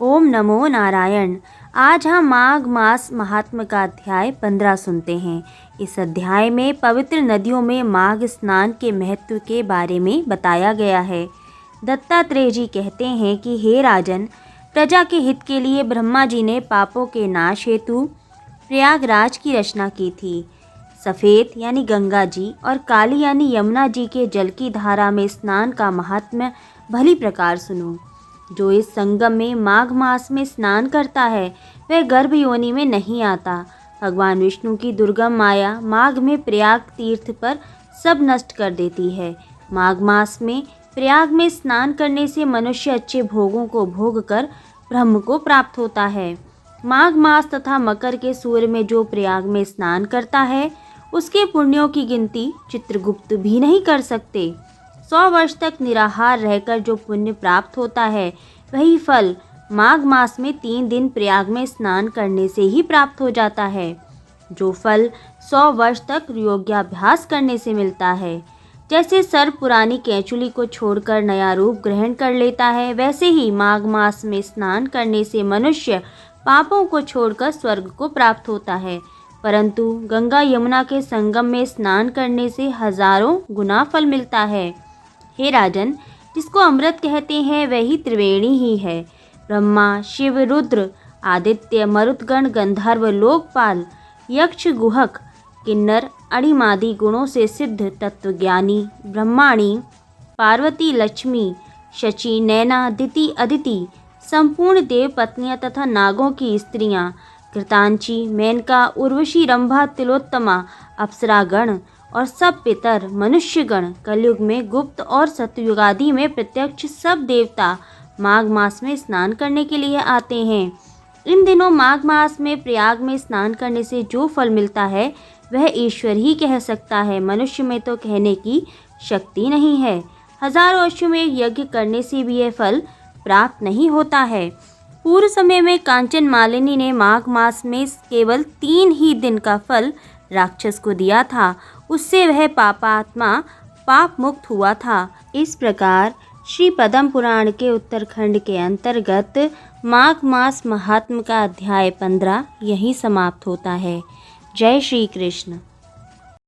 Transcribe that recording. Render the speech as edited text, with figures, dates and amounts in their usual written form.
ओम नमो नारायण। आज हम माघ मास महात्म का अध्याय 15 सुनते हैं। इस अध्याय में पवित्र नदियों में माघ स्नान के महत्व के बारे में बताया गया है। दत्तात्रेय जी कहते हैं कि हे राजन, प्रजा के हित के लिए ब्रह्मा जी ने पापों के नाश हेतु प्रयागराज की रचना की थी। सफ़ेद यानी गंगा जी और काली यानी यमुना जी के जल की धारा में स्नान का महात्म्य भली प्रकार सुनो। जो इस संगम में माघ मास में स्नान करता है वह गर्भ योनि में नहीं आता। भगवान विष्णु की दुर्गम माया माघ में प्रयाग तीर्थ पर सब नष्ट कर देती है। माघ मास में प्रयाग में स्नान करने से मनुष्य अच्छे भोगों को भोग कर ब्रह्म को प्राप्त होता है। माघ मास तथा मकर के सूर्य में जो प्रयाग में स्नान करता है उसके पुण्यों की गिनती चित्रगुप्त भी नहीं कर सकते। 100 वर्ष तक निराहार रहकर जो पुण्य प्राप्त होता है वही फल माघ मास में 3 दिन प्रयाग में स्नान करने से ही प्राप्त हो जाता है। जो फल 100 वर्ष तक योगाभ्यास करने से मिलता है। जैसे सर्प पुरानी कैंचुली को छोड़कर नया रूप ग्रहण कर लेता है, वैसे ही माघ मास में स्नान करने से मनुष्य पापों को छोड़कर स्वर्ग को प्राप्त होता है। परंतु गंगा यमुना के संगम में स्नान करने से हजारों गुना फल मिलता है। हे राजन, जिसको अमृत कहते हैं वही त्रिवेणी ही है। ब्रह्मा, शिव, रुद्र, आदित्य, मरुतगण, गंधर्व, लोकपाल, यक्ष, गुहक, किन्नर, अणिमादि गुणों से सिद्ध तत्वज्ञानी ब्रह्माणी, पार्वती, लक्ष्मी, शची, नैना, दिति, अदिति, संपूर्ण देव पत्नियां तथा नागों की स्त्रियां, घृतांची, मेनका, उर्वशी, रंभा, तिलोत्तमा, अप्सरागण और सब पितर, मनुष्यगण, कलयुग में गुप्त और सतयुगादि में प्रत्यक्ष सब देवता माघ मास में स्नान करने के लिए आते हैं। इन दिनों माघ मास में प्रयाग में स्नान करने से जो फल मिलता है वह ईश्वर ही कह सकता है। मनुष्य में तो कहने की शक्ति नहीं है। हजारों वर्षों में यज्ञ करने से भी यह फल प्राप्त नहीं होता है। पूर्व समय में कांचन मालिनी ने माघ मास में केवल 3 ही दिन का फल राक्षस को दिया था। उससे वह पापात्मा पाप मुक्त हुआ था। इस प्रकार श्री पद्म पुराण के उत्तरखंड के अंतर्गत माघ मास महात्म का अध्याय 15 यहीं समाप्त होता है। जय श्री कृष्ण।